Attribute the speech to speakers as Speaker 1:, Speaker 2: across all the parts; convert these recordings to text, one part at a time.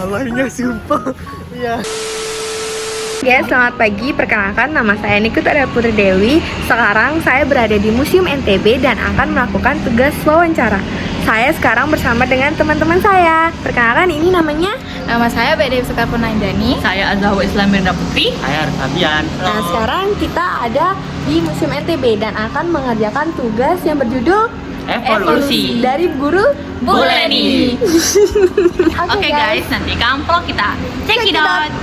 Speaker 1: namanya sumpah. Iya.
Speaker 2: Guys, selamat pagi. Perkenalkan, nama saya Nikita Putri Dewi. Sekarang saya berada di Museum NTB dan akan melakukan tugas wawancara. Saya sekarang bersama dengan teman-teman saya. Perkenalkan, ini namanya.
Speaker 3: Nama saya Bede Sukarpurna Indrani.
Speaker 4: Saya Azahwa Islam Mirna Putri.
Speaker 1: Saya Fabian.
Speaker 2: Nah, sekarang kita ada di Museum NTB dan akan mengerjakan tugas yang berjudul
Speaker 4: Evolusi
Speaker 2: dari guru
Speaker 4: Bu Leni.
Speaker 2: Oke,
Speaker 4: Guys, nanti kampung kita check it out.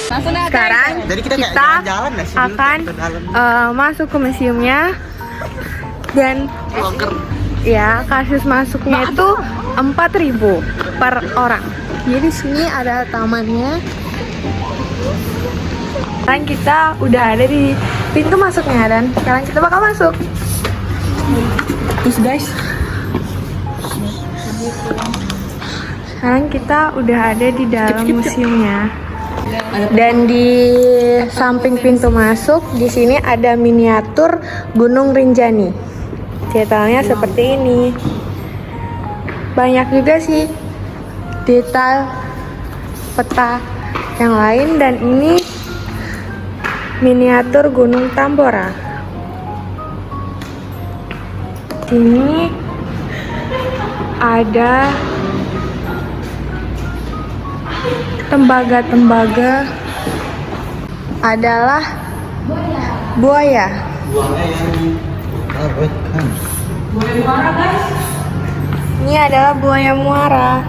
Speaker 2: Sekarang
Speaker 1: Jadi kita kayak
Speaker 2: kita
Speaker 1: jalan-jalan nggak sih?
Speaker 2: akan
Speaker 1: Ke dalam.
Speaker 2: masuk ke museumnya dan ya kasus masuknya itu 4.000 per orang. Jadi sini ada tamannya. Sekarang kita udah ada di pintu masuknya dan sekarang kita bakal masuk. Terus guys, sekarang kita udah ada di dalam museumnya. Dan di samping pintu masuk di sini ada miniatur Gunung Rinjani. Detailnya seperti ini. Banyak juga sih detail peta yang lain dan ini miniatur Gunung Tambora. Ini ada tembaga-tembaga adalah buaya.
Speaker 1: Buangnya yang awetkan.
Speaker 2: Ini adalah buaya muara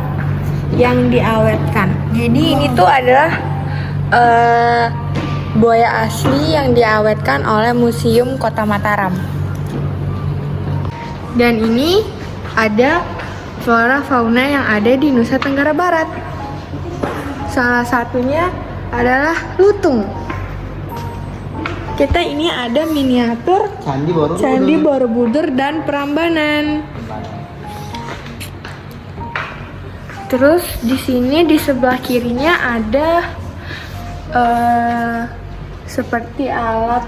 Speaker 2: yang diawetkan. Jadi ini tuh adalah buaya asli yang diawetkan oleh Museum Kota Mataram. Dan ini ada flora fauna yang ada di Nusa Tenggara Barat. Salah satunya adalah lutung. Kita ini ada miniatur Candi Borobudur dan Prambanan. Terus di sini di sebelah kirinya ada seperti alat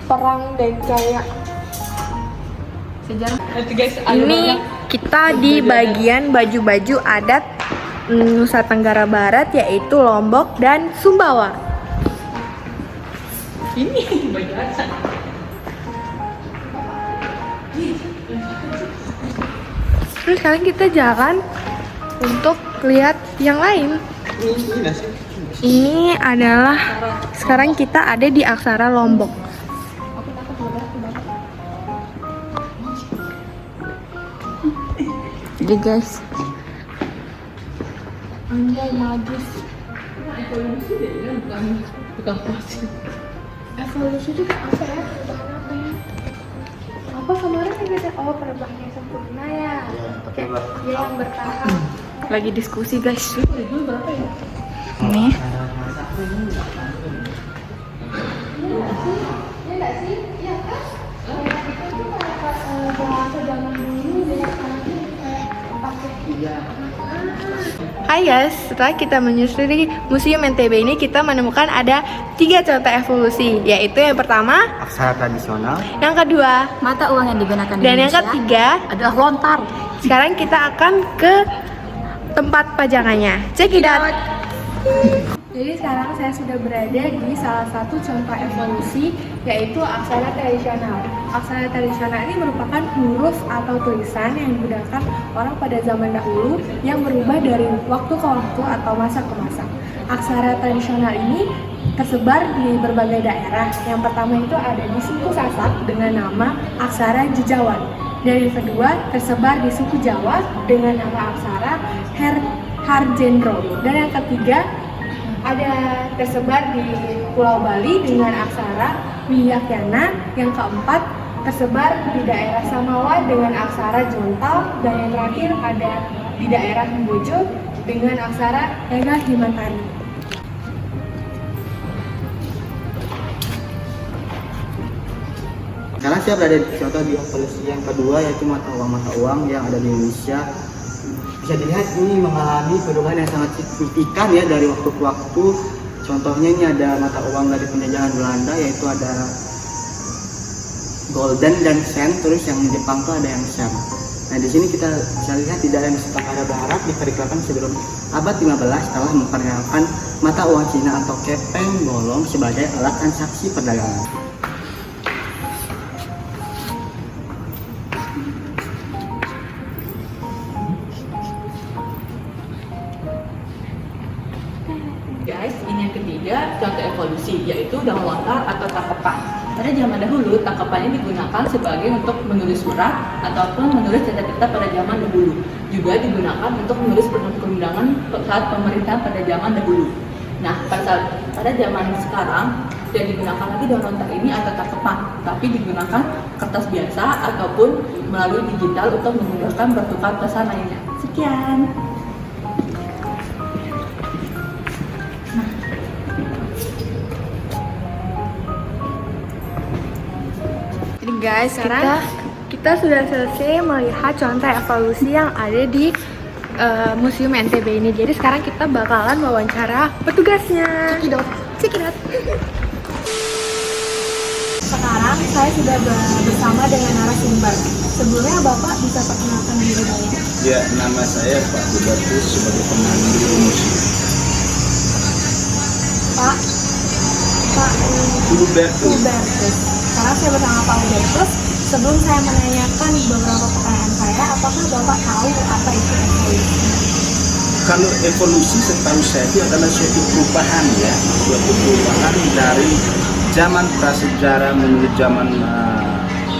Speaker 2: perang dan kayak
Speaker 3: Sejarah.
Speaker 2: ini kita di bagian baju-baju adat Nusa Tenggara Barat yaitu Lombok dan Sumbawa.
Speaker 4: Ini baju adat.
Speaker 2: Terus sekarang kita jalan untuk lihat yang lain. Ini adalah sekarang kita ada di Aksara Lombok. Jadi guys, anjay magis.
Speaker 4: Bukan pasir.
Speaker 2: Evolusi itu apa ya? Perubahan apa ya? Apa kemarin yang ada? Oh, perubahan yang sempurna ya. Oke, yang bertahap. Lagi diskusi guys. Ini. Hai guys, setelah kita menyusuri Museum NTB ini kita menemukan ada 3 contoh evolusi, yaitu yang pertama
Speaker 1: Aksara tradisional.
Speaker 2: yang kedua
Speaker 3: Mata uang yang digunakan di
Speaker 2: dan yang
Speaker 3: Indonesia
Speaker 2: ketiga.
Speaker 3: adalah lontar.
Speaker 2: Sekarang kita akan ke tempat pajangannya. Check it out. Jadi sekarang saya sudah berada di salah satu contoh evolusi, yaitu aksara tradisional. Aksara tradisional ini merupakan huruf atau tulisan yang digunakan orang pada zaman dahulu yang berubah dari waktu ke waktu atau masa ke masa. Aksara tradisional ini tersebar di berbagai daerah. Yang pertama itu ada di suku Sasak dengan nama aksara Jejawan. Dan yang kedua tersebar di suku Jawa dengan nama aksara Harjendro. Dan yang ketiga ada tersebar di Pulau Bali dengan aksara Wiyakyana. Yang keempat tersebar di daerah Samawa dengan aksara Jontal. Dan yang terakhir ada di daerah Mbojo dengan aksara Ega Himantari.
Speaker 1: Sekarang saya berada di contoh di evolusi yang kedua, yaitu mata uang yang ada di Indonesia. Bisa dilihat ini mengalami perubahan yang sangat signifikan ya dari waktu ke waktu. Contohnya ini ada mata uang dari penjajahan Belanda, yaitu ada golden dan sen, terus yang Jepang tuh ada yang sen. Nah, di sini kita bisa lihat di dalam Nusantara Barat diperkirakan sebelum abad 15 telah memperkenalkan mata uang Cina atau kepeng bolong sebagai alat transaksi perdagangan.
Speaker 4: Guys, ini yang ketiga contoh evolusi, yaitu daun lontar atau tangkapan. Pada zaman dahulu, tangkapan ini digunakan sebagai untuk menulis surat ataupun menulis cerita-cerita pada zaman dahulu. Juga digunakan untuk menulis perundang-undangan saat pemerintahan pada zaman dahulu. Nah, pada zaman sekarang tidak digunakan lagi daun lontar ini atau tangkapan, tapi digunakan kertas biasa ataupun melalui digital untuk memudahkan bertukar pesan lainnya. Sekian.
Speaker 2: Jadi guys, kita sudah selesai melihat contoh evolusi yang ada di Museum NTB ini. Jadi sekarang kita bakalan wawancara petugasnya. Cekidot. Sekarang saya sudah bersama dengan narasumber. Sebelumnya Bapak bisa perkenalkan diri saya.
Speaker 5: Ya, nama saya Pak Hubertus sebagai pemandu museum.
Speaker 2: Pak Hubertus. Sekarang saya bersama Pak Hubertus. Sebelum saya menanyakan beberapa pertanyaan saya, apakah Bapak tahu apa itu evolusi?
Speaker 5: Kalau evolusi setahu saya itu adalah suatu perubahan ya, suatu perubahan dari zaman prasejarah menuju zaman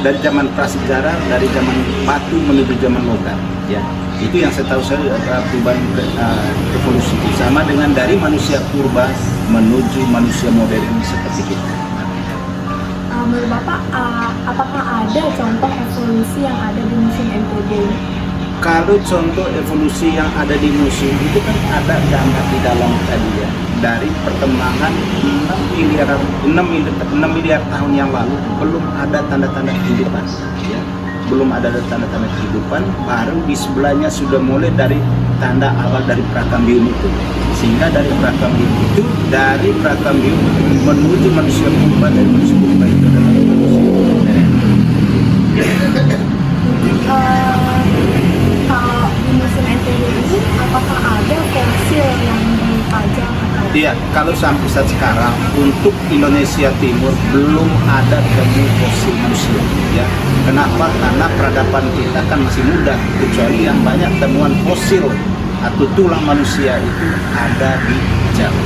Speaker 5: dari zaman prasejarah, dari zaman batu menuju zaman logam ya. Itu yang setahu saya adalah perubahan evolusi, sama dengan dari manusia purba menuju manusia modern seperti kita.
Speaker 2: Menurut Bapak, apakah ada contoh evolusi yang ada di Museum NTB?
Speaker 5: Kalau contoh evolusi yang ada di museum itu kan ada gambar di dalam tadi ya, dari perkembangan 6 miliar tahun yang lalu belum ada tanda-tanda kehidupan ya. Belum ada tanda-tanda kehidupan, baru di sebelahnya sudah mulai dari tanda awal dari Prakambium itu. Sehingga dari Prakambium itu, dari Prakambium menuju manusia purba, dari manusia purba itu adalah manusia modern.
Speaker 2: Kalau di Museum NTB ini, apakah ada fosil yang dipajang atau?
Speaker 5: Iya, kalau sampai saat sekarang untuk Indonesia Timur belum ada temu fosil manusia. Ya, kenapa? Karena peradaban kita kan masih muda, kecuali yang banyak temuan fosil atau tulang manusia itu ada di Jawa.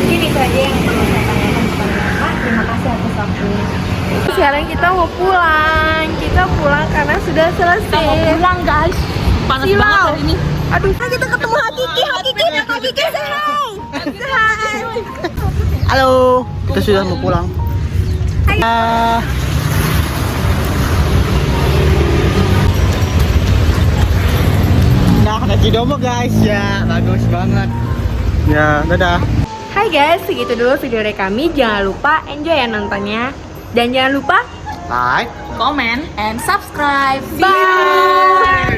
Speaker 2: Mungkin itu aja yang perlu saya tanyakan kepada Bapak. Terima kasih atas waktunya. Sekarang kita mau pulang. Kita pulang karena sudah selesai.
Speaker 4: Kita mau pulang guys. Panas
Speaker 2: Silau.
Speaker 4: banget hari ini.
Speaker 2: Aduh, kita ketemu Hakiki. Hakiki, say hi. Say hi.
Speaker 1: Halo, kita sudah mau pulang. Nah, Naki Domo guys ya, bagus banget. Ya, dadah.
Speaker 2: Hai guys, segitu dulu video dari kami. Jangan lupa enjoy ya nontonnya. Dan jangan lupa
Speaker 1: Like.
Speaker 3: Comment and subscribe.
Speaker 2: bye.